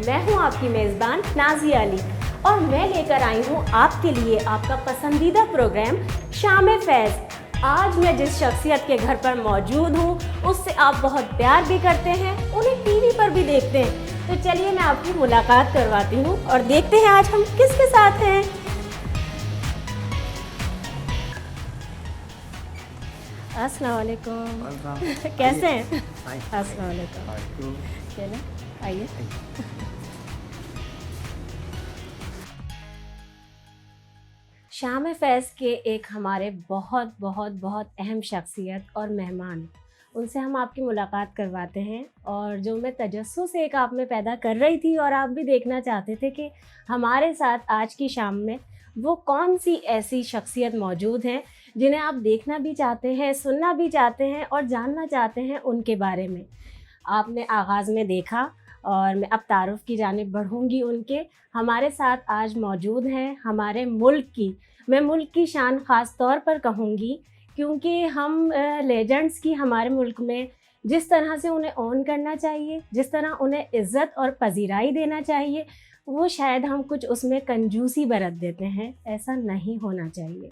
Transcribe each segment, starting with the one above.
मैं हूं आपकी मेज़बान नाज़िया अली और मैं लेकर आई हूं आपके लिए आपका पसंदीदा प्रोग्राम शाम फैज़। आज मैं जिस शख्सियत के घर पर मौजूद हूं उससे आप बहुत प्यार भी करते हैं, उन्हें टीवी पर भी देखते हैं। तो चलिए मैं आपकी मुलाकात करवाती हूं और देखते हैं आज हम किसके साथ हैं। अस्सलाम वालेकुम। कैसे हैं? अस्सलाम वालेकुम। चलो आइए। शाम फैज़ के एक हमारे बहुत बहुत बहुत अहम शख्सियत और मेहमान, उनसे हम आपकी मुलाकात करवाते हैं। और जो मैं तजस्सुस एक आप में पैदा कर रही थी और आप भी देखना चाहते थे कि हमारे साथ आज की शाम में वो कौन सी ऐसी शख्सियत मौजूद हैं जिन्हें आप देखना भी चाहते हैं, सुनना भी चाहते हैं और जानना चाहते हैं उनके बारे में। आपने आगाज़ में देखा और मैं अब तारुफ़ की जानिब बढ़ूँगी उनके। हमारे साथ आज मौजूद हैं हमारे मुल्क की, मैं मुल्क की शान ख़ास तौर पर कहूँगी क्योंकि हम लेजेंड्स की हमारे मुल्क में जिस तरह से उन्हें ऑन करना चाहिए, जिस तरह उन्हें इज़्ज़त और पजीराई देना चाहिए, वो शायद हम कुछ उसमें कंजूसी बरत देते हैं। ऐसा नहीं होना चाहिए।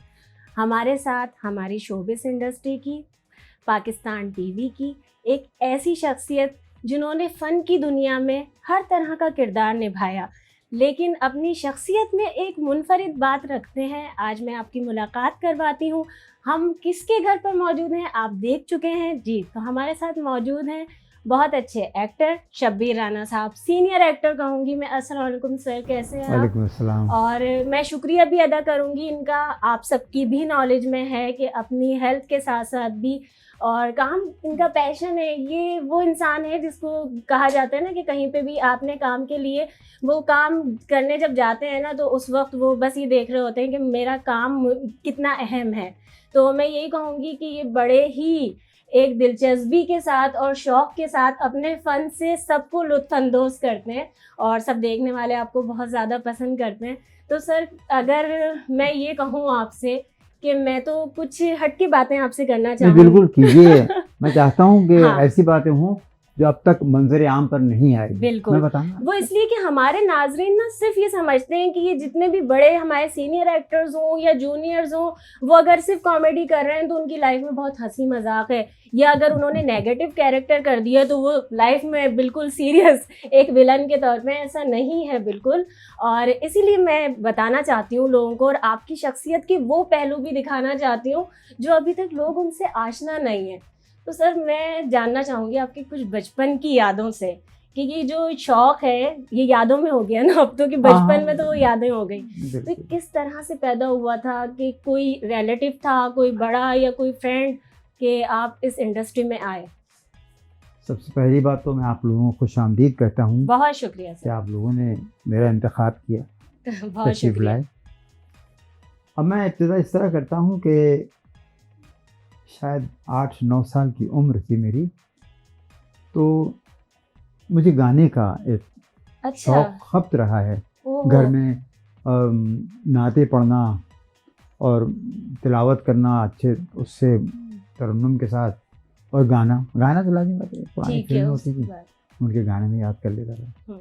हमारे साथ हमारी शोबिस इंडस्ट्री की, पाकिस्तान टीवी की एक ऐसी शख्सियत जिन्होंने फ़न की दुनिया में हर तरह का किरदार निभाया, लेकिन अपनी शख्सियत में एक मुनफरिद बात रखते हैं। आज मैं आपकी मुलाकात करवाती हूँ। हम किसके घर पर मौजूद हैं आप देख चुके हैं जी। तो हमारे साथ मौजूद हैं बहुत अच्छे एक्टर शब्बीर राना साहब, सीनियर एक्टर कहूँगी मैं। अस्सलाम वालेकुम सर, कैसे हैं आप? वालेकुम अस्सलाम। और मैं शुक्रिया भी अदा करूँगी इनका, आप सबकी भी नॉलेज में है कि अपनी हेल्थ के साथ साथ भी और काम इनका पैशन है। ये वो इंसान है जिसको कहा जाता है ना कि कहीं पे भी आपने काम के लिए वो काम करने जब जाते हैं ना तो उस वक्त वो बस ये देख रहे होते हैं कि मेरा काम कितना अहम है। तो मैं यही कहूँगी कि ये बड़े ही एक दिलचस्पी के साथ और शौक़ के साथ अपने फ़न से सबको लुत्फ़अंदोज़ करते हैं और सब देखने वाले आपको बहुत ज़्यादा पसंद करते हैं। तो सर अगर मैं ये कहूँ आपसे कि मैं तो कुछ हटकी बातें आपसे करना चाहूँगी। बिल्कुल कीजिए। मैं चाहता हूँ कि हाँ। ऐसी बातें हों जो अब तक मंजर आम पर नहीं आई। बिल्कुल। मैं बताऊँ वो इसलिए कि हमारे नाजरीन ना सिर्फ ये समझते हैं कि ये जितने भी बड़े हमारे सीनियर एक्टर्स हों या जूनियर्स हों, वो अगर सिर्फ कॉमेडी कर रहे हैं तो उनकी लाइफ में बहुत हंसी मजाक है, या अगर उन्होंने नेगेटिव कैरेक्टर कर दिया तो वो लाइफ में बिल्कुल सीरियस एक विलन के तौर पे। ऐसा नहीं है बिल्कुल। और इसीलिए मैं बताना चाहती हूँ लोगों को और आपकी शख्सियत की वो पहलू भी दिखाना चाहती हूँ जो अभी तक लोग उनसे आशना नहीं है। तो सर मैं जानना चाहूँगी आपकी कुछ बचपन की यादों से कि ये जो शौक़ है ये यादों में हो गया ना अब तो, कि बचपन में तो वो यादें हो गई। तो किस तरह से पैदा हुआ था कि कोई रिलेटिव था, कोई बड़ा या कोई फ्रेंड कि आप इस इंडस्ट्री में आए? सबसे पहली बात तो मैं आप लोगों को खुशामदीद कहता हूँ। बहुत शुक्रिया सर। कि आप लोगों ने मेरा इंतखाब किया, बहुत शुक्रिया। लाए। अब मैं इब्तिदा इस तरह करता हूँ कि शायद 8-9 साल की उम्र थी मेरी, तो मुझे गाने का एक शौक़ खप्त रहा है। घर में नाते पढ़ना और तिलावत करना अच्छे उससे तरन्नुम के साथ, और गाना तो लाज़मी बात है, पुरानी फिल्में होती थी उनके गाने में याद कर लेता था।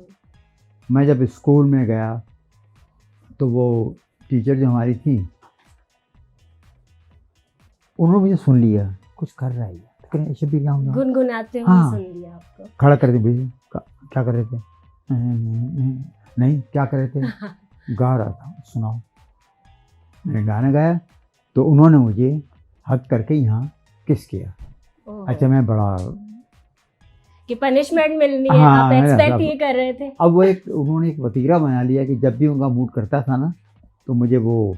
मैं जब स्कूल में गया तो वो टीचर जो हमारी थी उन्होंने मुझे सुन लिया, कुछ कर रहा है शब्बीर गुनगुनाते हुए सुन लिया आपको। खड़ा कर दे, क्या कर रहे थे? नहीं, क्या कर रहे थे? गा रहा था, सुनाओ। मैंने गाना गाया तो उन्होंने मुझे हक करके यहाँ किस किया। अच्छा, मैं बड़ा कि पनिशमेंट मिलनी है। आप एक्सपेक्ट ये कर रहे थे। अब वो उन्होंने एक वतीरा बना लिया कि जब भी उनका मूड करता था ना तो मुझे वो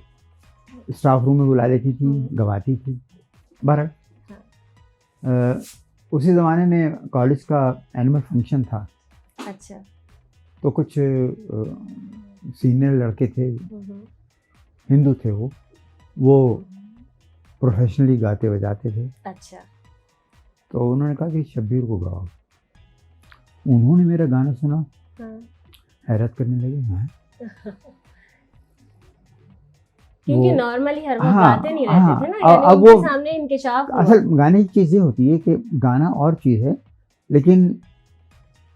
स्टाफ रूम में बुला लेती थी, गवाती थी। बहरहाल उसी ज़माने में कॉलेज का एनुअल फंक्शन था। अच्छा। तो कुछ सीनियर लड़के थे, हिंदू थे, वो प्रोफेशनली गाते बजाते थे। अच्छा। तो उन्होंने कहा कि शब्बीर को गाओ। उन्होंने मेरा गाना सुना, हैरत करने लगे। हैं क्योंकि नॉर्मली हर वक्त गाते नहीं रहते थे ना, अब वो सामने इंकिशाफ हुआ। असल गाने की चीज़ ये होती है कि गाना और चीज़ है, लेकिन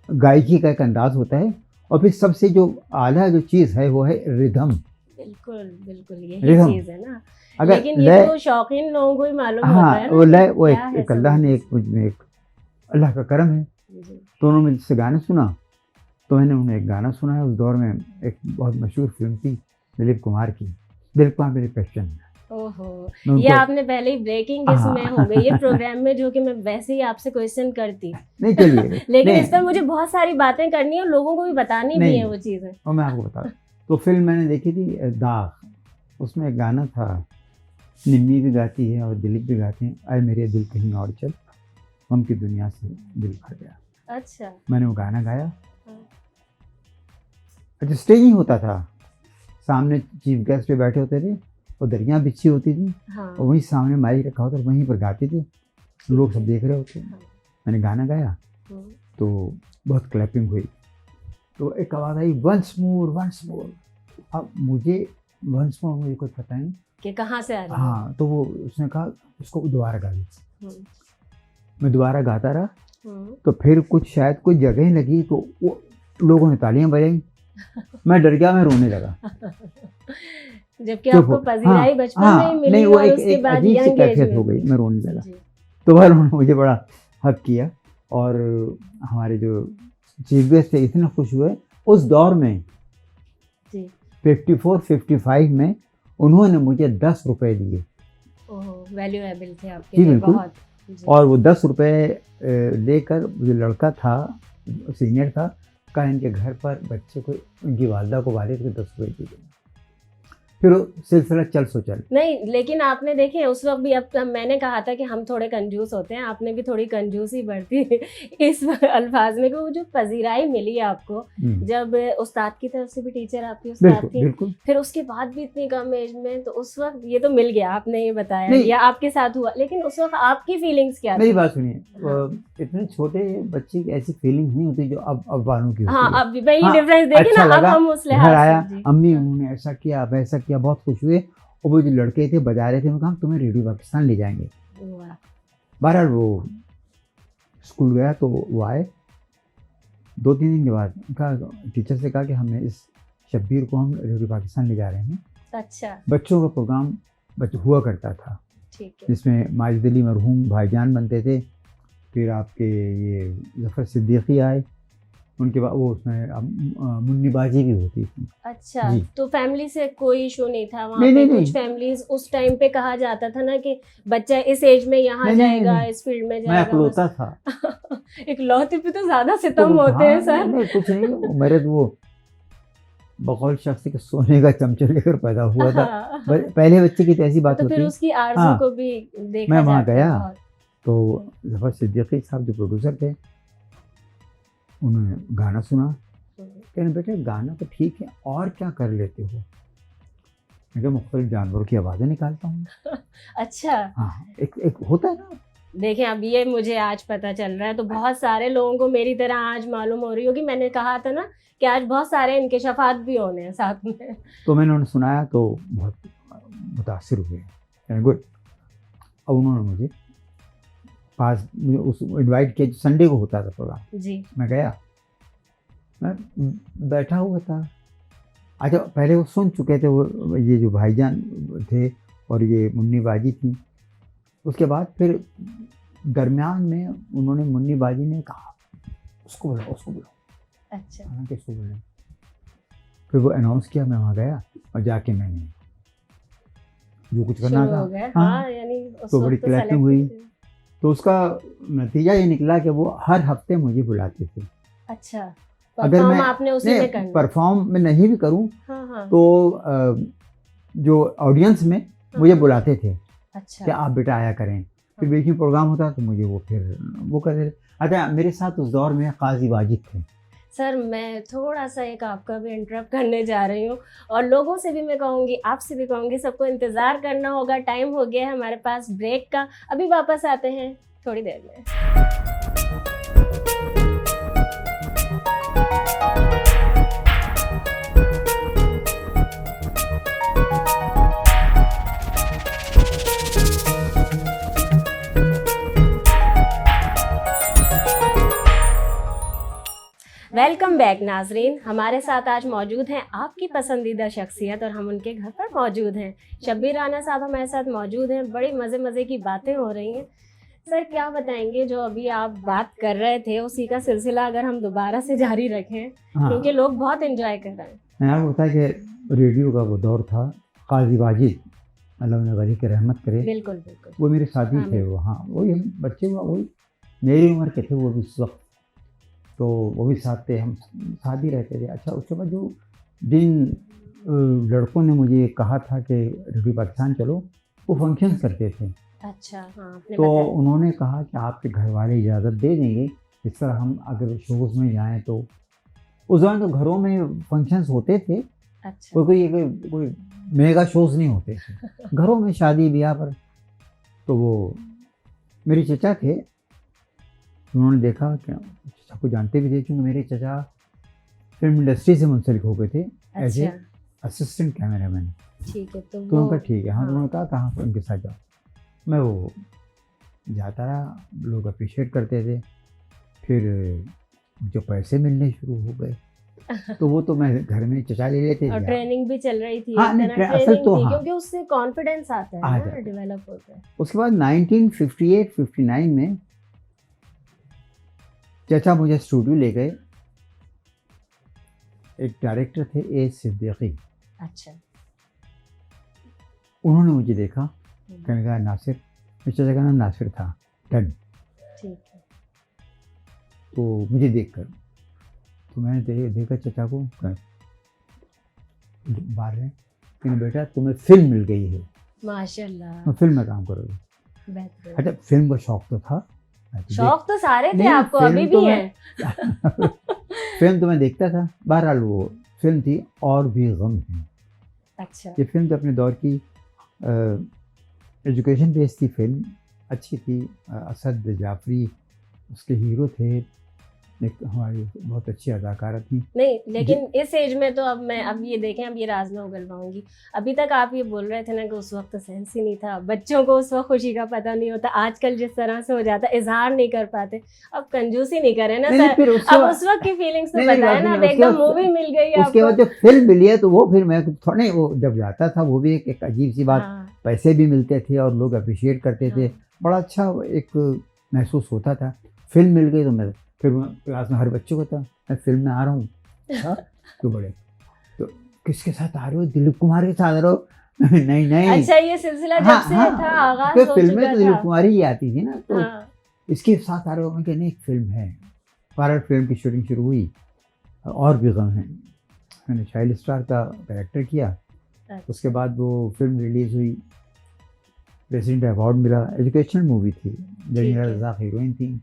गायकी का एक अंदाज होता है और फिर सबसे जो आला जो चीज़ है वो है रिदम। बिल्कुल बिल्कुल यही रिदम चीज़ है ना। अगर लेकिन ये तो शौकीन लोगों को ही मालूम होता हाँ है ना वो लय कि वो क्या है एक अल्लाह सब ने चीज़। एक मुझ में एक अल्लाह का करम है। जी। तो उन्होंने मुझसे गाना सुना, तो मैंने उन्हें एक गाना सुनाया। उस दौर में एक बहुत मशहूर फिल्म थी दिलीप कुमार की, दिलीप कुमार मेरे पैशन है। ओहो, मैं ये उनको आपने पहले ही ब्रेकिंग इसमें हो गई ये प्रोग्राम में, जो कि मैं वैसे ही आपसे क्वेश्चन करती नहीं चलिए लेकिन नहीं इस पर मुझे बहुत सारी बातें करनी है और लोगों को भी बतानी भी नहीं है वो चीज़ें। और मैं आपको बता, तो फिल्म मैंने देखी थी दाग, उसमें एक गाना था, निम्मी भी गाती है और दिलीप भी गाते हैं, आए मेरे दिल कहीं और चल, गम की दुनिया से दिल भर गया। अच्छा। मैंने वो गाना गाया। हाँ। अच्छा स्टेज ही होता था, सामने चीफ गेस्ट पे बैठे होते थे और दरियाँ बिछी होती थी हाँ। और वहीं सामने माइक रखा होता, वहीं पर गाते थे, लोग सब देख रहे होते। हाँ। मैंने गाना गाया तो बहुत क्लैपिंग हुई, तो एक आवाज़ I once more once more. अब मुझे वंस मोर मुझे कुछ पता नहीं कि कहाँ से आ रही है। हाँ, तो वो उसने कहा उसको दोबारा गा दी। हम्म, मैं दोबारा गाता रहा, हम्म। तो फिर कुछ शायद कोई जगह लगी तो वो लोगों ने तालियां बजाई, मैं डर गया, मैं रोने लगा। जबकि चुप आपको हो पजीराई बचपन में ही मिली नहीं वो और एक उसके एक बाद अजीब सी यंग एज कैफियत हो में गई, भी। मैं रोने लगा। जी। तो वह उन्होंने मुझे बड़ा हक किया और हमारे जो चीफ गेस्ट थे इतना खुश हुए। उस दौर में जी। 54-55 में उन्होंने मुझे 10 रुपए दिए। ओहो, वैल्यूएबल थे आपके जी लिए बिल्कुल। बहुत। जी। और वो 10 रुपए लेकर जो लड़का था सीनियर था, कहा इनके घर पर बच्चे को, उनकी वालदा को वालिद को 10 रुपए दिए। फिर वो सिलसिला चल सो चल। नहीं, लेकिन आपने देखे उस वक्त भी, अब मैंने कहा था कि हम थोड़े कंजूस होते हैं, आपने भी थोड़ी कंजूसी बरती इस अल्फाज में कि वो जो पजीराई मिली आपको, जब उस्ताद की तरफ से भी, टीचर आपकी उस्ताद बिल्कुल थी, बिल्कुल। फिर उसके बाद भी इतनी कम एज में, तो उस वक्त ये तो मिल गया, आपने ये बताया नहीं। या आपके साथ हुआ, लेकिन उस वक्त आपकी फीलिंग्स क्या मेरी थी? बात सुनिए, हाँ। इतने छोटे बच्चे की ऐसी फीलिंग नहीं होती जो अब वालों की होती हाँ, है। अब वही हाँ, डिफरेंस देखिए अच्छा ना, अब लगा, हम उस घर लिहाज आया, से। जी। अम्मी हाँ। उन्होंने ऐसा किया वैसा किया, बहुत खुश हुए। और वो जो लड़के थे बजा रहे थे, उन्होंने कहा हम तुम्हें रेडियो पाकिस्तान ले जाएंगे। वाह। बहरहाल वो स्कूल गया तो वो आए 2-3 दिन के बाद, कहा टीचर से कहा कि हमें इस शब्बीर को हम रेडियो पाकिस्तान ले जा रहे हैं। अच्छा। बच्चों का प्रोग्राम हुआ करता था, ठीक है। जिसमें माजिद अली मरहूम भाईजान बनते थे, फिर आपके ये ज़फ़र सिद्दीकी आए, उनके बाद वो उसमें मुन्नी बाजी भी होती थी। अच्छा, जी। तो फैमिली से कोई इशू नहीं था वहाँ नहीं, पे? नहीं, कुछ नहीं। फैमिलीज उस टाइम पे कहा जाता था ना कि बच्चा इस एज में यहाँ नहीं, नहीं, जाएगा, नहीं। इस फील्ड में मैं जाएगा, अकलौता था। बस। इकलौते पे तो ज्यादा तो सितम होते हैं हाँ, सर। नहीं कुछ नहीं, मेरे तो वो बकौल शख्स के सोने का चमचा लेकर पैदा हुआ था। हाँ। पहले बच्चे की तो ऐसी बात तो फिर होती। उसकी आरज़ू हाँ। को भी देखा मैं वहाँ जाता है गया बहुत। तो ज़फ़र सिद्दीकी साहब जो प्रोड्यूसर थे, उन्होंने गाना सुना, कहने बेटे गाना तो ठीक है, और क्या कर लेते हो? मैं क्या मुख्तलिफ जानवरों की आवाज़ें निकालता हूँ। अच्छा। हाँ, एक होता है ना। देखें, अब ये मुझे आज पता चल रहा है, तो बहुत सारे लोगों को मेरी तरह आज मालूम हो रही होगी। मैंने कहा था ना कि आज बहुत सारे इंकिशाफात भी होने हैं साथ में। तो मैंने उन्हें सुनाया तो बहुत मुतासिर हुए, गुड। अब उन्होंने मुझे पास मुझे उस इनवाइट किया, संडे को होता था प्रोग्राम। जी। मैं गया, मैं बैठा हुआ था। अच्छा पहले वो सुन चुके थे, वो ये जो भाईजान थे और ये मुन्नी बाजी थी। उसके बाद फिर दरमियान में उन्होंने, मुन्नी बाजी ने कहा उसको बुलाओ, उसको बुलाओ। अच्छा। हाँ किसको बुलाओ? फिर वो अनाउंस किया, मैं वहाँ गया और जाके मैंने जो कुछ करना शुरू हो था। गए। हाँ, हाँ, यानी उस तो बड़ी वक्त क्लैपिंग हुई। तो उसका नतीजा ये निकला कि वो हर हफ्ते मुझे बुलाते थे। अच्छा, अगर परफॉर्म मैं आपने उसी में करना। परफॉर्म में नहीं भी करूं हाँ, हाँ। तो जो ऑडियंस में मुझे बुलाते थे अच्छा। कि आप बेटा आया करें। फिर बीच में प्रोग्राम होता तो मुझे वो फिर वो करते थे। अच्छा मेरे साथ उस दौर में काजी वाजिद थे। सर, मैं थोड़ा सा एक आपका भी इंटरप्ट करने जा रही हूँ, और लोगों से भी मैं कहूँगी, आपसे भी कहूँगी, सबको इंतज़ार करना होगा। टाइम हो गया है हमारे पास ब्रेक का, अभी वापस आते हैं थोड़ी देर में। वेलकम बैक नाजरीन। हमारे साथ आज मौजूद हैं आपकी पसंदीदा शख्सियत और हम उनके घर पर मौजूद हैं। शब्बीर राना साहब हमारे साथ मौजूद हैं। बड़ी मज़े की बातें हो रही हैं। सर क्या बताएंगे, जो अभी आप बात कर रहे थे उसी का सिलसिला अगर हम दोबारा से जारी रखें, क्योंकि लोग बहुत एंजॉय कर रहे हैं। यहाँ होता है कि रेडियो का वो दौर था, काजी वाजिद अल्लाह ने गनी की रहमत करे, बिल्कुल बिल्कुल, वो मेरे साथी थे। वो हाँ वही हम बच्चे हुआ वही मेरी उम्र के थे वो भी उस वक्त, तो वो भी साथ थे, हम साथ ही रहते थे। अच्छा उसके बाद जो जिन लड़कों ने मुझे कहा था कि रेडियो पाकिस्तान चलो, वो फंक्शन करते थे। अच्छा हाँ, आपने तो बताया। उन्होंने कहा कि आपके घर वाले इजाज़त दे देंगे, इस तरह हम अगर शोज़ में जाएं तो। उस दौरान तो घरों में फंक्शंस होते थे, अच्छा कोई मेगा शोज़ नहीं होते थे घरों में शादी ब्याह पर। तो वो मेरे चचा थे, उन्होंने देखा कि चचा को जानते भी थे, क्योंकि मेरे चचा फिल्म इंडस्ट्री से मुंसलिक हो गए थे एज ए अच्छा असिस्टेंट कैमरामैन। ठीक है। तो उनका ठीक है हाँ, हाँ। उन्होंने कहा कहाँ पर उनके साथ जाओ। मैं वो जाता रहा, लोग अप्रिशिएट करते थे। फिर जो पैसे मिलने शुरू हो गए तो वो तो मैं घर में चचा ले लेते और थे। ट्रेनिंग भी चल रही थी, हाँ, एक नहीं, तरह असल ट्रेनिंग तो थी, हाँ। क्योंकि उससे कॉन्फिडेंस आता है आ ना, जाता है। डेवलप होता है। उसके बाद 1958-59 में चचा मुझे स्टूडियो ले गए। एक डायरेक्टर थे ए सिद्दीकी, अच्छा उन्होंने मुझे देखा, कहने लगा नासिर, मेरे चचा का नाम नासिर था, डन। ठीक है। तो मुझे देखकर तो मैंने देखा चचा को, बाहर हैं, कहने बेटा तुम्हें फिल्म मिल गई है, माशाल्लाह, तुम फिल्म में काम करोगे। बेहतरीन। अच्छा फिल्म का शौक तो था, मैं तो शौक तो सारे थे नहीं, आपको, फिल्म अभी तो भी मैं- है। फिल्म तो मैं देखता था। बहरहाल वो फिल्म थी और भी गम है। अच्छा ये फिल्म तो अपने दौर की एजुकेशन बेस्ड थी फिल्म, अच्छी थी। असद जाफरी उसके हीरो थे, एक हमारी बहुत अच्छी अदाकारा थी। नहीं, लेकिन इस एज में तो अब ये देखें, अब ये राज में उगलवाऊंगी। अभी तक आप ये बोल रहे थे ना कि उस वक्त सेंस ही नहीं था, बच्चों को उस वक्त खुशी का पता नहीं होता। आजकल जिस तरह से हो जाता है, इज़हार नहीं कर पाते। अब कंजूसी नहीं करें ना सर, फिर अब उस वक्त की फीलिंग्स तो नहीं, नहीं, बताए ना। अब उसके एकदम बाद- मूवी मिल गई उसके बाद आपको। जब फिल्म मिली है तो वो फिर मैं थोड़ा नहीं, वो जब जाता था वो भी एक अजीब सी बात, हाँ, पैसे भी मिलते थे और लोग अप्रिशिएट करते थे, हाँ। बड़ा अच्छा एक महसूस होता था। फिल्म मिल गई तो मैं फिर क्लास में हर बच्चे को था, मैं फिल्म में आ रहा हूँ। हाँ, तो बड़े तो किसके साथ आ रहे हो? दिलीप कुमार के साथ आ रहे हो? नहीं नहीं। अच्छा, ये सिलसिला जब हाँ, से हाँ, था, आगाज तो हो फिल्म में चुका तो दिलीप था। कुमार ही आती थी ना, तो हाँ, इसके साथ आ रहे हो? मैं कहने एक फिल्म है, पायलट फिल्म की शूटिंग शुरू हुई, और भी गम है। मैंने चाइल्ड स्टार का कैरेक्टर किया। अच्छा। उसके बाद वो फिल्म रिलीज़ हुई, प्रेसिडेंट अवार्ड मिला। एजुकेशनल मूवी थी, जमीला है। रज़ाक हीरोइन थी,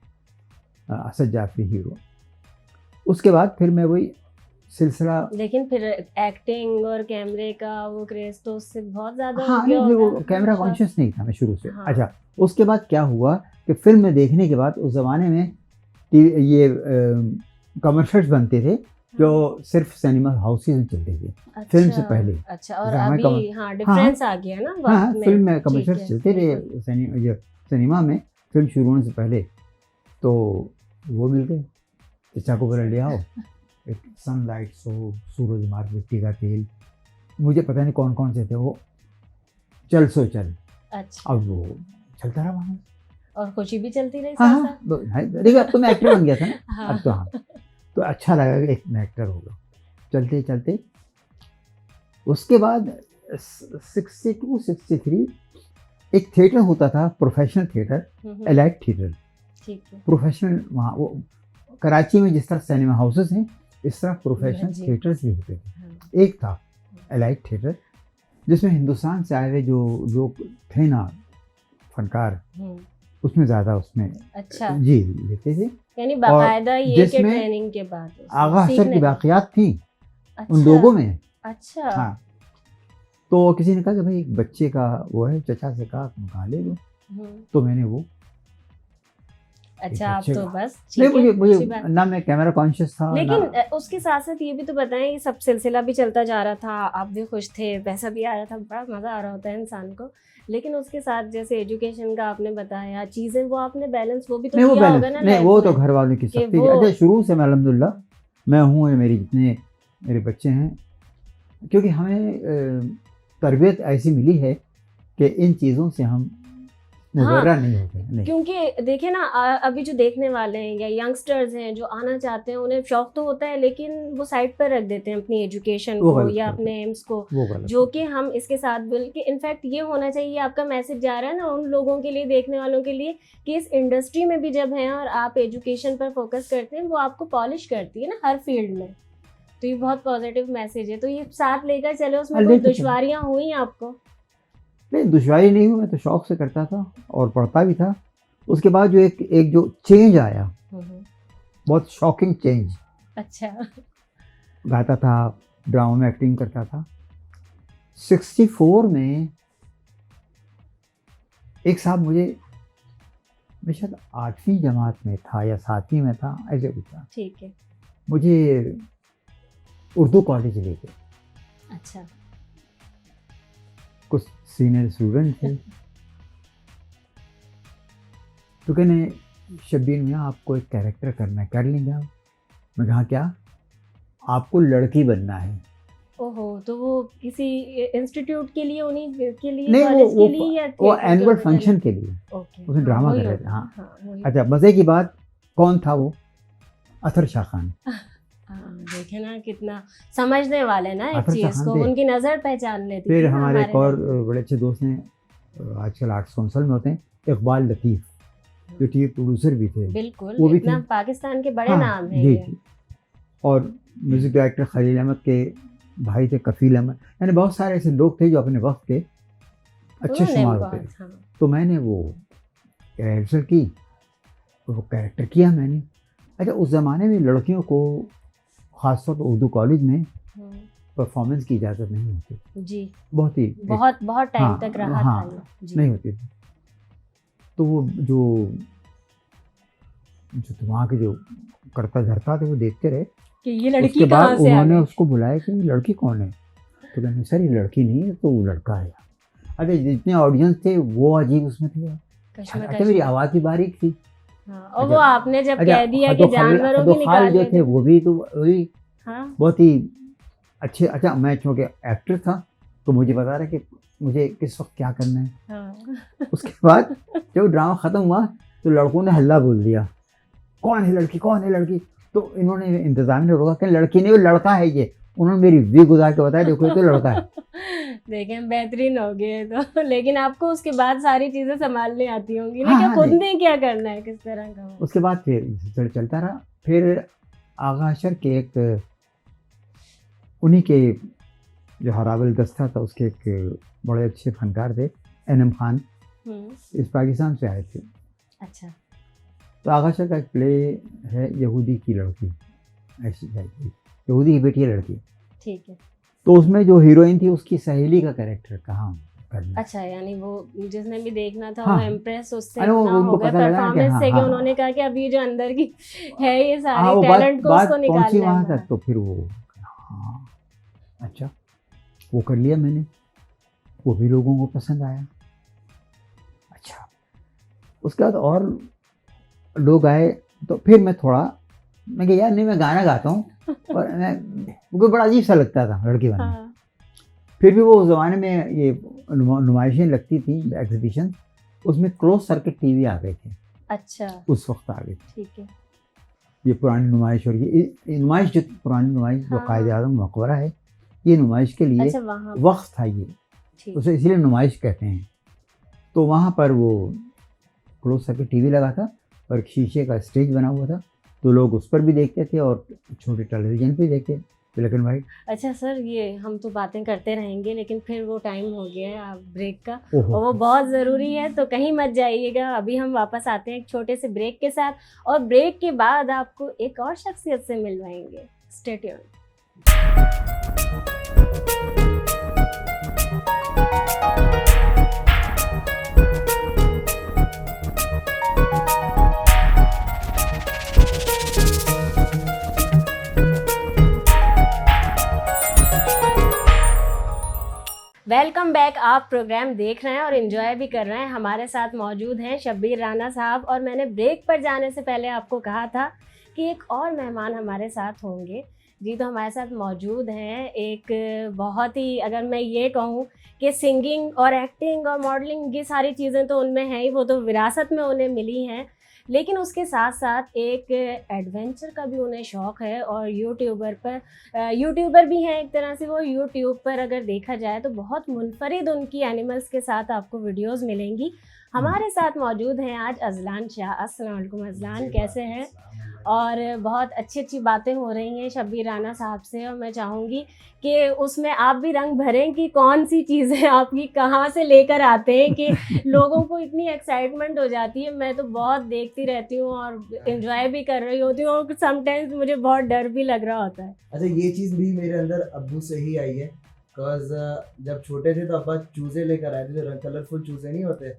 असद जाफरी हीरो। उसके बाद फिर मैं वही सिलसिला, लेकिन फिर एक्टिंग और कैमरे का वो क्रेज तो उससे बहुत ज्यादा हो हाँ गया नहीं, फिर वो होगा। कैमरा अच्छा। कॉन्शियस नहीं था मैं शुरू से। हाँ। अच्छा उसके बाद क्या हुआ कि फिल्म में देखने के बाद उस ज़माने में ये कमर्शियल्स बनते थे जो सिर्फ सिनेमा हाउसेज में चलते थे, फिल्म से पहले। अच्छा, और ड्रामा अभी हाँ डिफरेंस आ गया ना हाँ, वक्त में। फिल्म में ठीक कमर्शियल्स है, चलते बिल्कुल। थे सिनेमा में, फिल्म शुरू होने से पहले। तो वो मिल गए, चचा को बोला ले आओ, एक सनलाइट सो, सूरजमार्ग, मिट्टी का तेल, मुझे पता नहीं कौन कौन से थे वो, चल सो चल। अच्छा, अब वो चलता रहा वहाँ। और खुशी भी चलती रही हाँ साथ हाँ, देखिए अब तो मैं एक्टर बन गया था ना। साथ। हाँ, अब तो हाँ, तो अच्छा लगा कि एक मैं एक्टर होगा। चलते चलते उसके बाद 62-63 एक थिएटर होता था, प्रोफेशनल थिएटर, एलाइट थिएटर, ठीक है। प्रोफेशनल। वहाँ वो कराची में जिस तरह सिनेमा हाउसेस हैं, इस तरह प्रोफेशनल जी। थिएटर्स भी होते थे। हाँ, एक था एलाइट थिएटर, जिसमें हिंदुस्तान से आए हुए जो लोग थे ना फनकार, उसमें ज़्यादा उसमें अच्छा, जी लेते थे। यानी बाकायदा ये के जिसमें ट्रेनिंग के बाद उसमें आगा हसर सीखने की का। बाक़ियात थी अच्छा, उन लोगों में। अच्छा। हाँ, तो किसी ने कहा कि भाई एक बच्चे का वो है, चचा से कहा तुम कहाँ ले लो, तो मैंने वो अच्छा, आप बच्चे तो का- बस नहीं, ठीक है, अच्छी मुझे बात। ना मैं कैमरा कॉन्शियस था लेकिन ना। उसके साथ साथ ये भी तो बताएं, ये सब सिलसिला भी चलता जा रहा था, आप भी खुश थे, पैसा भी आ रहा था, बड़ा मज़ा आ रहा होता है इंसान को। लेकिन उसके साथ जैसे एजुकेशन का आपने बताया, चीज़ें वो आपने बैलेंस वो भी तो नहीं वो किया होगा बैलेंस ना नहीं, लाइफ वो तो में। घर वालों की कि सख्ती। वो- अच्छा शुरू से मैं अल्हम्दुलिल्लाह मैं हूँ, या मेरे जितने मेरे बच्चे हैं, क्योंकि हमें तरबियत ऐसी मिली है कि इन चीज़ों से हम मुबर्रा नहीं होते नहीं। क्योंकि देखिए ना, अभी जो देखने वाले हैं या यंगस्टर्स हैं जो आना चाहते हैं, उन्हें शौक तो होता है लेकिन वो साइड पर रख देते हैं अपनी एजुकेशन को या अपने एम्स को, जो कि हम इसके साथ बल्कि इनफैक्ट ये होना चाहिए, आपका मैसेज जा रहा है ना उन लोगों के लिए, देखने वालों के लिए, कि इस इंडस्ट्री में भी जब हैं और आप एजुकेशन पर फोकस करते हैं, वो आपको पॉलिश करती है ना हर फील्ड में। तो ये बहुत पॉजिटिव मैसेज है, तो ये साथ लेकर चले। उसमें कोई दुश्वारियाँ हुई आपको? नहीं, दुश्वारी नहीं हुई, मैं तो शौक से करता था और पढ़ता भी था। उसके बाद जो एक जो चेंज आया, बहुत शॉकिंग चेंज। अच्छा। गाता था, ड्रामा में एक्टिंग करता था। 64 में एक साहब मैं शायद 8वीं जमात में था या 7वीं में था, ऐसे कुछ था। ठीक है। मुझे उर्दू कॉलेज ले गए। अच्छा। कुछ सीनियर स्टूडेंट थे, तो कहने शब्बीर मियाँ आपको एक कैरेक्टर करना है, कर लेंगे आप? मैं कहा क्या? आपको लड़की बनना है। ओहो, तो वो किसी इंस्टीट्यूट के लिए, उन्हीं के लिए, नहीं, कॉलेज के लिए या वो एनुअल फंक्शन के लिए। ओके, उसमें ड्रामा कर रहे थे। हाँ। अच्छा, मज़े की बात, कौन था वो? अतर शाह खान। देखे ना कितना समझने वाले ना एक चीज़ को, उनकी नज़र पहचान लेती। फिर हमारे एक और बड़े अच्छे दोस्त हैं, आजकल आर्ट्स काउंसिल में होते हैं, इकबाल लतीफ़, जो टीवी प्रोड्यूसर भी थे। बिल्कुल, वो भी इतना पाकिस्तान के बड़े नाम हैं। जी। और म्यूज़िक डायरेक्टर खलील अहमद के भाई थे, कफील अहमद, यानी बहुत सारे ऐसे लोग थे जो अपने वक्त के अच्छे शुमार होते थे। तो मैंने वो रिहर्सल की, वो कैरेक्टर किया मैंने। अच्छा, उस ज़माने में लड़कियों को ख़ासतौर पर उर्दू कॉलेज में परफॉर्मेंस की इजाज़त नहीं होती जी, बहुत टाइम तक रहा था जी। नहीं होती थी। तो वो जो वहाँ के जो करता धरता थे वो देखते रहे कि ये लड़की उसके बाद कहाँ से उन्होंने उसको बुलाया कि लड़की कौन है, तो कहने सर ये लड़की नहीं है, तो वो लड़का है। अरे जितने ऑडियंस थे वो अजीब उसमें थे। अच्छा, मेरी आवाज़ भी बारीक थी। और वो आपने जब कह दिया कि जानवरों की निकाल जो थे वो भी बहुत ही अच्छे। अच्छा, मैं चूँकि एक्टर था तो मुझे बता रहा कि मुझे किस वक्त क्या करना है। उसके बाद जब ड्रामा ख़त्म हुआ तो लड़कों ने हल्ला बोल दिया, कौन है लड़की, कौन है लड़की? तो इन्होंने इंतज़ाम ने रोका कि लड़की नहीं, वो लड़का है ये। उन्होंने मेरी वी गुजार के बताया, देखो तो लड़का है। देखें, बेहतरीन हो गए तो। लेकिन आपको उसके बाद सारी चीज़ें संभालने आती होंगी ना, क्या खुद ने क्या करना है, किस तरह का? उसके बाद फिर चलता रहा। फिर आगा अशर के एक उन्हीं के जो हरावल दस्ता था, उसके एक बड़े अच्छे फनकार थे, एनम खान, इस पाकिस्तान से आए थे। अच्छा। तो आगा अशर का एक प्ले है, यहूदी की लड़की, ऐसी यहूदी की बेटी है लड़की। ठीक है। तो उसमें जो हीरोइन थी उसकी सहेली का कैरेक्टर कहाँ करना। अच्छा, यानी वो जिसने भी देखना था हाँ, वो इम्प्रेस उससे ना हो गया परफॉर्मेंस से कि उन्होंने कहा कि अभी जो अंदर की है ये सारे टैलेंट को उसको निकालना है वहाँ तक। तो फिर वो अच्छा वो कर लिया मैंने, वो भी लोगों को पसंद आया। अच्छा, उसके बाद और लोग आए तो फिर मैं कहा यार नहीं, मैं गाना गाता हूँ, और मुझे बड़ा अजीब सा लगता था लड़की बनना। फिर भी वो उस ज़माने में ये नुमाइशें लगती थी, एग्जीबिशन, उसमें क्लोज सर्किट टीवी आ गए थे। अच्छा, उस वक्त आ गए थे। ठीक है। ये पुरानी नुमाइश, और ये नुमाइश जो पुरानी नुमाइश जो कायदे आज़म मकबरा है, ये नुमाइश के लिए वक्त था ये, उसे इसलिए नुमाइश कहते हैं। तो वहाँ पर वो क्लोज सर्किट टीवी लगा था और शीशे का स्टेज बना हुआ था, तो लोग उस पर भी देखते थे और छोटे टेलीविज़न पे देखते, ब्लैक एंड वाइट। अच्छा सर, ये हम तो बातें करते रहेंगे लेकिन फिर वो टाइम हो गया है आप ब्रेक का, और वो बहुत ज़रूरी है, तो कहीं मत जाइएगा। अभी हम वापस आते हैं एक छोटे से ब्रेक के साथ, और ब्रेक के बाद आपको एक और शख्सियत से मिलवाएंगे। Stay tuned. Welcome back. आप प्रोग्राम देख रहे हैं और एंजॉय भी कर रहे हैं। हमारे साथ मौजूद हैं शब्बीर राना साहब, और मैंने ब्रेक पर जाने से पहले आपको कहा था कि एक और मेहमान हमारे साथ होंगे। जी, तो हमारे साथ मौजूद हैं एक बहुत ही, अगर मैं ये कहूँ कि सिंगिंग और एक्टिंग और मॉडलिंग ये सारी चीज़ें तो उनमें हैं ही, वो तो विरासत में उन्हें मिली हैं, लेकिन उसके साथ साथ एक एडवेंचर का भी उन्हें शौक़ है और यूट्यूबर भी हैं एक तरह से। वो यूट्यूब पर अगर देखा जाए तो बहुत मुनफरिद उनकी एनिमल्स के साथ आपको वीडियोस मिलेंगी। हमारे साथ मौजूद हैं आज अजलान शाह। अस्सलाम वालेकुम अजलान, कैसे हैं? और बहुत अच्छी अच्छी बातें हो रही हैं शब्बीर राना साहब से, और मैं चाहूँगी कि उसमें आप भी रंग भरें कि कौन सी चीज़ें आपकी कहाँ से लेकर आते हैं कि लोगों को इतनी एक्साइटमेंट हो जाती है। मैं तो बहुत देखती रहती हूँ और एंजॉय भी कर रही होती हूँ, और समटाइम्स मुझे बहुत डर भी लग रहा होता है। अच्छा, ये चीज़ भी मेरे अंदर अब्बू से ही आई है। बिकॉज जब छोटे थे तो अब्बा चूज़े लेकर आए थे, जो कलरफुल चूज़े नहीं होते,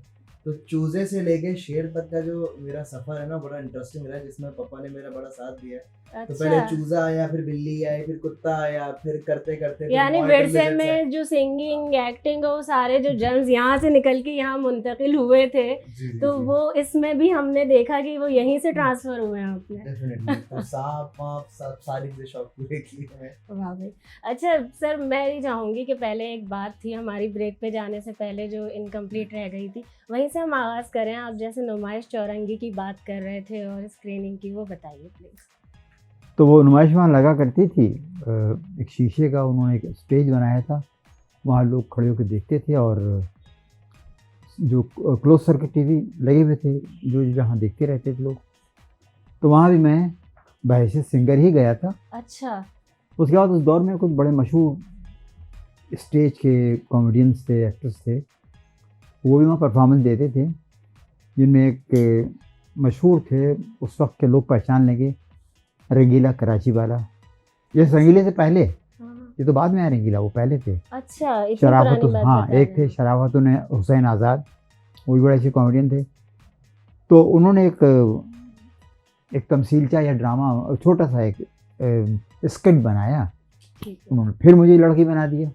तो चूज़े से लेके शेर तक का जो मेरा सफ़र है ना, बड़ा इंटरेस्टिंग रहा है, जिसमें पापा ने मेरा बड़ा साथ दिया। तो पहले अच्छा, चूज़ा आया, फिर बिल्ली आई, फिर कुत्ता आया, फिर करते करते फिर यानी मॉनिटर विरसे विजिट्स आए। में जो सिंगिंग एक्टिंग वो सारे जो जर्म्स यहाँ से निकल के यहाँ मुंतकिल हुए थे, जी जी तो जी, वो इसमें भी हमने देखा कि वो यहीं से ट्रांसफ़र हुए हैं अपने। डेफिनेटली। तो सांप वाप सब सारी चीज़ें शौक पूरे किए हैं। वाह भाई। अच्छा सर, मैं ये चाहूँगी कि पहले एक बात थी हमारी ब्रेक पे जाने से पहले जो इनकम्प्लीट रह गई थी, वहीं से हम आगाज़ करें। आप जैसे नुमाइश चौरंगी की बात कर रहे थे और स्क्रीनिंग की, वो बताइए प्लीज़। तो वो नुमाइश वहाँ लगा करती थी। एक शीशे का उन्होंने एक स्टेज बनाया था, वहाँ लोग खड़े होकर देखते थे, और जो क्लोज सर्किट टीवी लगे हुए थे जो जहाँ देखते रहते थे लोग। तो वहाँ भी मैं बहैसियत सिंगर ही गया था। अच्छा। उसके बाद उस दौर में कुछ बड़े मशहूर स्टेज के कॉमेडियंस थे, एक्टर्स थे, वो भी वहाँ परफॉर्मेंस देते थे, जिनमें एक मशहूर थे, उस वक्त के लोग पहचान लेंगे, रंगीला कराची वाला। ये रंगीले से पहले, हाँ। ये तो बाद में आया रंगीला, वो पहले थे। अच्छा, इतनी शराफत, पुरानी बात हाँ, बता एक रहे थे हैं। शराफत हुसैन आज़ाद, वो भी बड़े अच्छे कॉमेडियन थे। तो उन्होंने एक तमसीलचा या ड्रामा, छोटा सा एक स्किट बनाया, ठीक है। उन्होंने फिर मुझे लड़की बना दिया।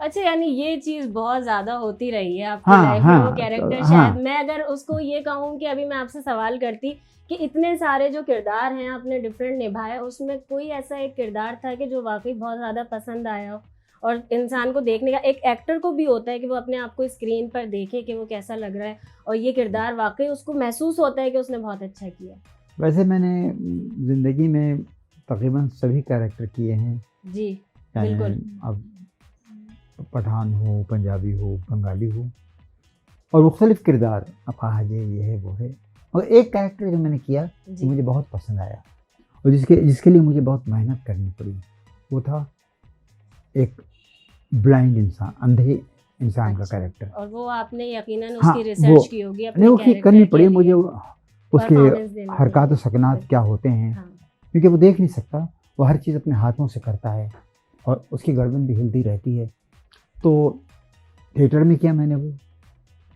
अच्छा, यानी ये चीज़ बहुत ज़्यादा होती रही है आपकी हाँ लाइफ में, हाँ वो कैरेक्टर हाँ, शायद। मैं अगर उसको ये कहूँ कि अभी मैं आपसे सवाल करती कि इतने सारे जो किरदार हैं आपने डिफरेंट निभाए, उसमें कोई ऐसा एक किरदार था कि जो वाकई बहुत ज़्यादा पसंद आया हो, और इंसान को देखने का, एक एक्टर को भी होता है कि वो अपने आप को स्क्रीन पर देखे कि वो कैसा लग रहा है, और ये किरदार वाकई उसको महसूस होता है कि उसने बहुत अच्छा किया। वैसे मैंने ज़िंदगी में तकरीबन सभी कैरेक्टर किए हैं, जी चाहे बिल्कुल। अब पठान हो, पंजाबी हो, बंगाली हो, और मुख्तलिफ किरदार, अपाहज है, ये है वो है। और एक कैरेक्टर जो मैंने किया जी जो मुझे बहुत पसंद आया, और जिसके लिए मुझे बहुत मेहनत करनी पड़ी, वो था एक ब्लाइंड इंसान, अंधे इंसान का अच्छा। कैरेक्टर। और वो आपने यकीनन हाँ, उसकी वो रिसर्च की होगी अपने नहीं, वो कैरेक्टर करनी के पड़ी लिए, मुझे, उसके परफॉर्मेंस देने के हरकत लिए। सकनात क्या होते हैं, हाँ। क्योंकि वो देख नहीं सकता, वो हर चीज़ अपने हाथों से करता है, और उसकी गर्दन भी हिलती रहती है। तो थिएटर में किया मैंने, वो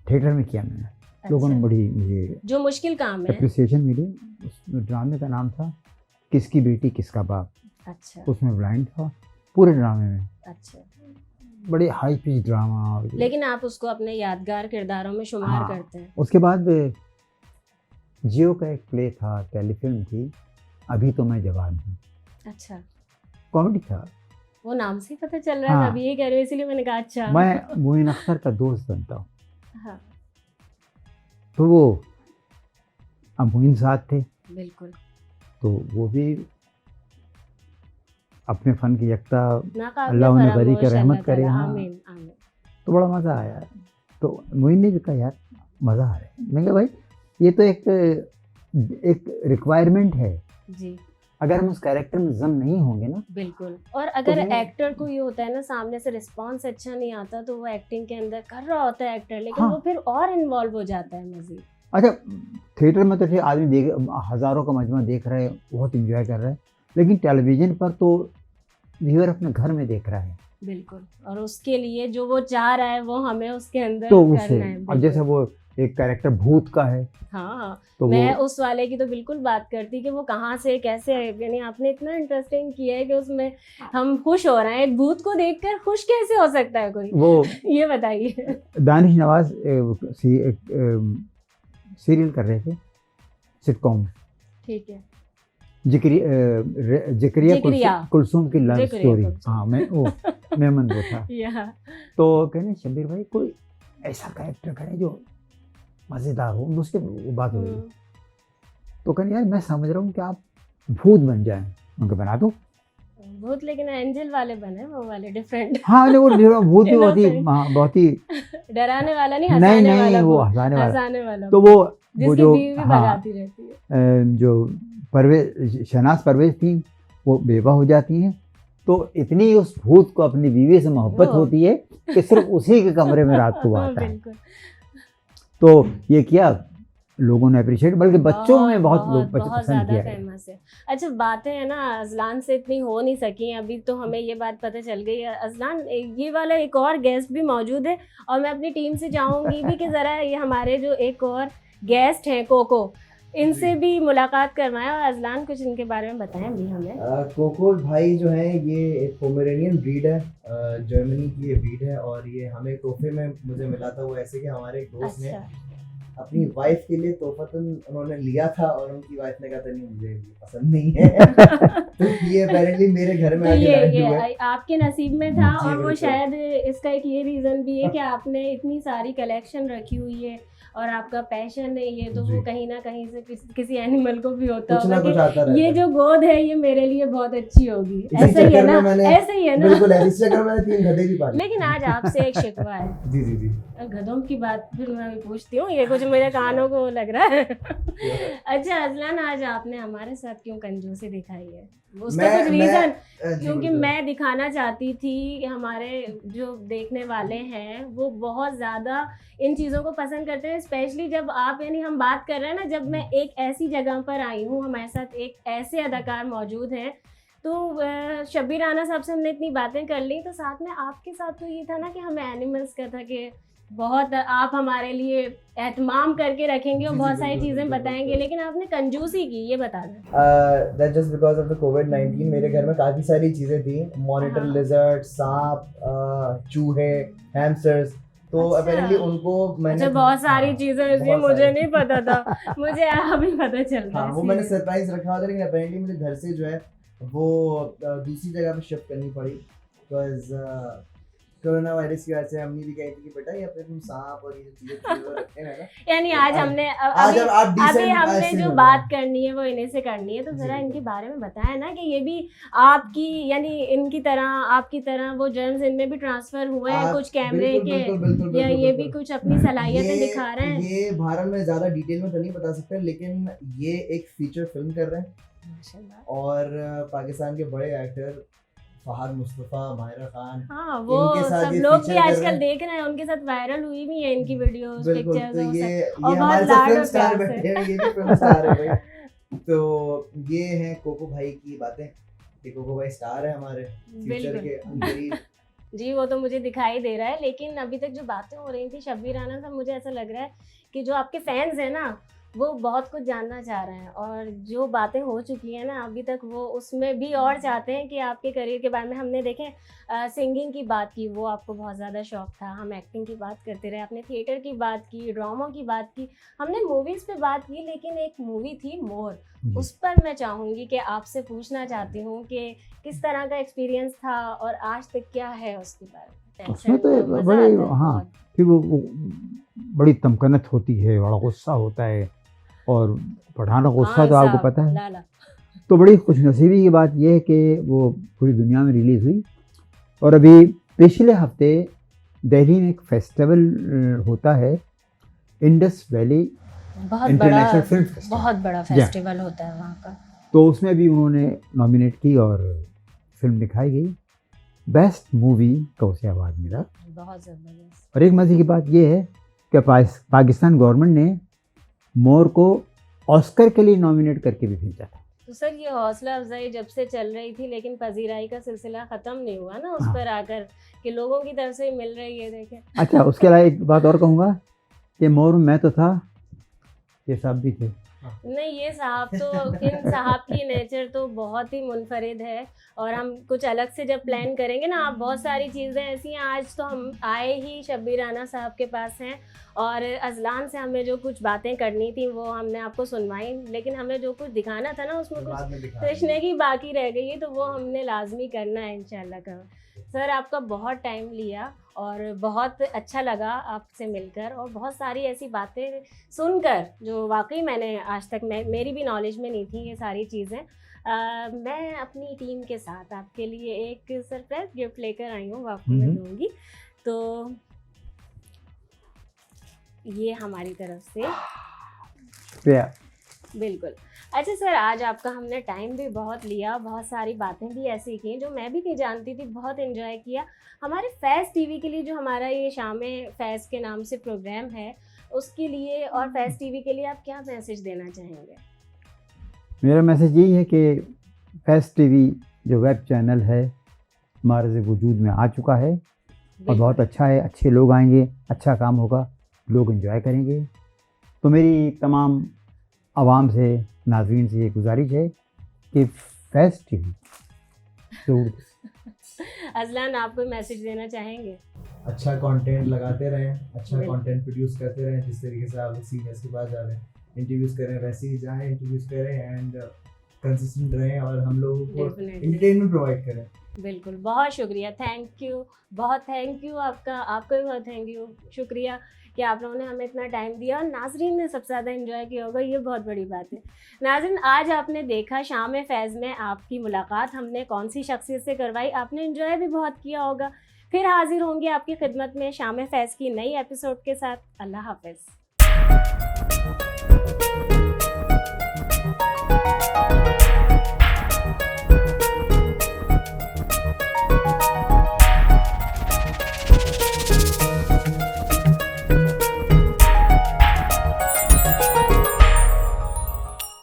थिएटर में किया मैंने, लोगों ने अच्छा, बड़ी मुझे जो मुश्किल काम है। एप्रिसिएशन मिली। उस ड्रामे का नाम था किसकी बेटी किसका बाप। अच्छा उसमें ब्लाइंड था पूरे ड्रामे में, अच्छा। बड़े हाई पिच ड्रामा, और लेकिन आप उसको अपने यादगार किरदारों में शुमार हाँ। करते हैं। उसके बाद जियो का एक प्ले था, टेलीफिल्म थी, अभी तो मैं जवान हूँ, अच्छा, कॉमेडी था। वो नाम से ही पता चल रहा है, हाँ। मैं अभी ये कह रही हूँ, इसीलिए मैंने कहा अच्छा। मैं मोइन अख्तर का दोस्त बनता हूँ, हाँ तो वो अब मोइन साथ थे, बिल्कुल। तो वो भी अपने फ़न की यकता, नाकाबिले अल्लाह उन्हें बरी फरामोश, कर, रहमत अल्लाह करे। ताला, हाँ, आमीन आमीन। तो बड़ा मज़ा आया। तो मोइन ने भी कहा, यार मज़ा आ रहा है। मैंने कहा भाई ये तो एक रिक्वायरमेंट है, जी अगर हम उस कैरेक्टर में जम नहीं होंगे ना, बिल्कुल। और अगर वो- एक्टर को ये होता है ना, सामने से रिस्पॉन्स अच्छा नहीं आता, तो वो एक्टिंग के अंदर कर रहा होता है एक्टर, लेकिन हाँ। वो फिर और इन्वॉल्व हो जाता है मजीद। अच्छा, थिएटर में तो ठीक आदमी देख, हज़ारों का मजमा देख रहे हैं, बहुत इंजॉय कर रहे हैं, लेकिन टेलीविज़न पर तो व्यूअर अपने घर में देख रहा है, बिल्कुल। और उसके लिए जो वो चाह रहा है वो हमें उसके अंदर तो करना उसे है। अब जैसे बिल्कुल। वो एक कैरेक्टर भूत का है। हाँ, तो मैं वो उस वाले की तो बिल्कुल बात करती कि वो कहाँ से कैसे है, यानी आपने इतना इंटरेस्टिंग किया है कि उसमें हम खुश हो रहे हैं। एक भूत को देखकर खुश कैसे हो सकता है कोई? वो ये बताइए। दानिश नवाज सीरियल कर रहे थे, सिटकॉम, ठीक है। जिक्रिया जिक्रिया। कुलसुम की लव जिक्रिया स्टोरी। कुलसुम। हाँ, मैं वो मेमन वो था। या तो कहने शब्बीर भाई कोई ऐसा कैरेक्टर करे जो मज़ेदार हो, मुझसे वो बात हो रही। तो कहने यार मैं समझ रहा हूँ कि आप भूत बन जाएं। उनको बना दो। भूत, लेकिन एंजल वाले बने, वो वाले डिफरेंट। हाँ, नहीं वो भूत भी बहुत ही Innocent। बहुत ही डराने वाला नहीं, नहीं हंसाने वाला नहीं, वो भूत। हंसाने वाला। हंसाने वाला तो भूत, वो जिसकी जो बीवी भी हाँ भगाती रहती है। जो परवेज शहनाज परवेज थी, वो बेवा हो जाती हैं। तो इतनी उस भूत को अपनी बीवी से मोहब्बत ओ। होती है कि सिर्फ उसी के कमरे में रात को आता है। बिल्कुल। तो ये किया लोगों ने अप्रिशिएट, बल्कि बच्चों में बहुत लोग बहुत पसंद ज़्यादा किया है। फेमस है। अच्छा, बातें है ना अजलान से इतनी हो नहीं सकी अभी, तो हमें ये बात पता चल गई है। अजलान, ये वाला एक और गेस्ट भी मौजूद है, और मैं अपनी टीम से चाहूँगी भी कि ज़रा ये हमारे जो एक और गेस्ट हैं कोको, इनसे भी मुलाकात करवाएं और अजलान कुछ इनके बारे में बताएं भी हमें। कोको भाई जो है ये एक पोमेरेनियन ब्रीड है, जर्मनी की ये ब्रीड है, और ये हमें तोहफे में मुझे मिला था। वो ऐसे कि हमारे एक दोस्त ने अच्छा, अपनी वाइफ के लिए तोहफतन उन्होंने लिया था, और उनकी वाइफ ने कहा था नहीं मुझे ये पसंद नहीं है। तो ये अपेरेंटली मेरे घर में तो आके लैंड हुआ है। ये आपके नसीब में था। जी, और वो बिल्कुल। शायद इसका एक ये रीज़न भी है कि आपने इतनी सारी कलेक्शन रखी हुई है और आपका पैशन है ये, तो वो जी। कहीं ना कहीं से किसी एनिमल को भी होता कुछ ना होगा कुछ कि आता रहता ये है। जो गोद है ये मेरे लिए बहुत अच्छी होगी। इसी ऐसा ही है चक्कर ना, में मैंने ऐसा ही है ना। बिल्कुल है, इस चक्कर में मैंने 3 गधे भी पाले। लेकिन आज आपसे एक शिकवा है। जी जी जी। गधों की बात फिर मैं भी पूछती हूँ, ये कुछ मेरे कानों को लग रहा है। अच्छा अजलान, आज आपने हमारे साथ क्यों कंजूसी दिखाई है? उसका कुछ रीजन? क्योंकि मैं दिखाना चाहती थी कि हमारे जो देखने वाले हैं वो बहुत ज़्यादा इन चीज़ों को पसंद करते हैं, स्पेशली जब आप, यानी हम बात कर रहे हैं ना, जब मैं एक ऐसी जगह पर आई हूँ, हमारे साथ एक ऐसे अदाकार मौजूद हैं, तो शब्बीर राना साहब से हमने इतनी बातें कर ली, तो साथ में आपके साथ तो ये था ना कि हमें एनिमल्स का था कि बहुत आप हमारे लिए एहतमाम करके रखेंगे और जी, बहुत जी, सारी बिल्कुल, चीज़ें बिल्कुल, बताएंगे, बिल्कुल। लेकिन आपने कंजूसी की, ये बता दें। That just because of the कोविड-19 मेरे घर में काफी सारी चीजें थी, मॉनिटर हाँ। लिजर्ड, सांप, चूहे, हैमस्टर्स। तो अच्छा। अपेरेंटली उनको मैंने अच्छा, बहुत सारी चीज़ें, इसलिए बहुत मुझे सारी। नहीं पता था। मुझे अभी पता चल रहा हाँ, है वो मैंने इसलिए। सरप्राइज रखा हुआ था, लेकिन अपेरेंटली मुझे घर से जो है वो दूसरी जगह पे शिफ्ट करनी पड़ी, बिकॉज कोरोना वायरस की वजह से अम्मी भी कही थी कि बेटा यहाँ पे तुम सांप और ये जो चीजें वो रखे हैं ना। यानी आज हमने आज अब आप अभी decent हमने ऐसे जो हो बात करनी है वो इन्हीं से करनी है, तो जी, जरा बिल्कुल। इनके बारे में बताएं ना कि ये भी आपकी, यानी इनकी तरह आपकी तरह वो जर्म्स इनमें भी ट्रांसफर हुए हैं कुछ कैमरे बिल्कुल, के, बिल्कुल, बिल्कुल, या बिल्कुल, ये भी बिल्कुल। कुछ अपनी सलाहियतें ये दिखा रहे हैं? ये भारत में ज्यादा डिटेल में तो नहीं बता सकते, लेकिन ये एक फीचर फिल्म कर रहे हैं, माशाल्लाह। और पाकिस्तान के बड़े एक्टर फहद मुस्तफा, माहिरा खान, हाँ, वो इनके साथ सब ये लोग भी feature कर रहे आजकल हैं। देख रहे हैं, उनके साथ वायरल हुई भी है इनकी वीडियोस, बिल्कुल। पिक्चर्स तो और ये सब, और हमारे बहुत साथ लाड फिल्म और स्टार प्यार बैठे से। हैं, ये भी फिल्म स्टार है भाई। तो ये है कोको भाई की बातें कि कोको भाई स्टार है हमारे फ्यूचर के बिल्कुल करीब। जी, वो तो मुझे दिखाई दे रहा है, लेकिन अभी तक जो बातें हो रही थी शब्बीर राना साहब, मुझे ऐसा लग रहा है कि जो आपके फैंस हैं ना वो बहुत कुछ जानना चाह रहे हैं, और जो बातें हो चुकी हैं ना अभी तक वो उसमें भी और चाहते हैं कि आपके करियर के बारे में। हमने देखें सिंगिंग की बात की, वो आपको बहुत ज़्यादा शौक था, हम एक्टिंग की बात करते रहे, आपने थिएटर की बात की, ड्रामा की बात की, हमने मूवीज़ पे बात की, लेकिन एक मूवी थी मोर, उस पर मैं चाहूँगी कि आपसे पूछना चाहती हूँ कि किस तरह का एक्सपीरियंस था और आज तक क्या है उसके बारे में। उसमें तो मज़ा बड़े आता है हाँ, बहुत। फिर वो बड़ी तमकनत होती है, बड़ा गुस्सा होता है, और पठाना गुस्सा हाँ तो आपको साहब, पता है। लाला। तो बड़ी खुशनसीबी की बात यह है कि वो पूरी दुनिया में रिलीज़ हुई, और अभी पिछले हफ्ते दिल्ली में एक फेस्टिवल होता है, इंडस वैली बहुत इंटरनेशनल बड़ा, फिल्म फेस्टिवल। बहुत बड़ा फेस्टिवल होता है वहाँ का। तो उसमें भी उन्होंने नॉमिनेट की और फिल्म दिखाई गई, बेस्ट मूवी का उसे अवार्ड मिला। बहुत ज़बरदस्त। और एक मज़े की बात यह है कि पाकिस्तान गवर्नमेंट ने मोर को ऑस्कर के लिए नॉमिनेट करके भी भेजा था। तो सर ये हौसला अफजाई जब से चल रही थी, लेकिन पजीराई का सिलसिला ख़त्म नहीं हुआ ना उस हाँ। पर आकर कि लोगों की तरफ से ही मिल रही है, देखें। अच्छा, उसके अलावा एक बात और कहूँगा ये मोर मैं तो था, ये साहब भी थे। नहीं, ये साहब तो इन साहब की नेचर तो बहुत ही मुनफरिद है। और हम कुछ अलग से जब प्लान करेंगे ना, आप बहुत सारी चीज़ें ऐसी हैं। आज तो हम आए ही शब्बीर राना साहब के पास हैं और अजलान से हमें जो कुछ बातें करनी थी वो हमने आपको सुनवाई, लेकिन हमें जो कुछ दिखाना था ना उसमें बाद कुछ में दिखा कृष्ण की बाकी रह गई है, तो वो हमने लाजमी करना है इंशाल्लाह का। सर, आपका बहुत टाइम लिया और बहुत अच्छा लगा आपसे मिलकर, और बहुत सारी ऐसी बातें सुनकर जो वाकई मैंने आज तक मेरी भी नॉलेज में नहीं थी ये सारी चीज़ें। मैं अपनी टीम के साथ आपके लिए एक सरप्राइज गिफ्ट लेकर आई हूँ, वो आपको मैं दूंगी। तो ये हमारी तरफ से। शुक्रिया। बिल्कुल। अच्छा सर, आज आपका हमने टाइम भी बहुत लिया, बहुत सारी बातें भी ऐसी की जो मैं भी नहीं जानती थी, बहुत एंजॉय किया। हमारे फैज़ टीवी के लिए जो हमारा ये शाम फैज़ के नाम से प्रोग्राम है, उसके लिए और फैज़ टीवी के लिए आप क्या मैसेज देना चाहेंगे? मेरा मैसेज यही है कि फैज़ टीवी जो वेब चैनल है मार्ज़ वजूद में आ चुका है और बहुत अच्छा है। अच्छे लोग आएंगे, अच्छा काम होगा, लोग एंजॉय करेंगे। तो मेरी तमाम आवाम से, नाज़रीन से ये गुजारिश है कि फैज़ टीवी ज़रूर। अजलान, आप कोई मैसेज देना चाहेंगे? अच्छा कंटेंट लगाते रहें, अच्छा बिल्कुल। कंटेंट प्रोड्यूस करते रहें। जिस तरीके से आप सीनियर्स के पास जा रहे हैं, इंटरव्यूज़ करें, वैसे ही जाएं, इंटरव्यूज़ करें एंड कंसिस्टेंट रहें और हम लोगों को Definitely. एंटरटेनमेंट प्रोवाइड करें। बिल्कुल, बहुत शुक्रिया, थैंक यू, बहुत थैंक यू आपका भी बहुत थैंक यू, शुक्रिया कि आप लोगों ने हमें इतना टाइम दिया और नाज़रीन ने सबसे ज़्यादा एंजॉय किया होगा, ये बहुत बड़ी बात है। नाज़रीन, आज आपने देखा शाम फैज़ में आपकी मुलाकात हमने कौन सी शख्सियत से करवाई, आपने एंजॉय भी बहुत किया होगा। फिर हाजिर होंगे आपकी खिदमत में शाम फैज़ की नई एपिसोड के साथ। अल्लाह हाफ़िज़।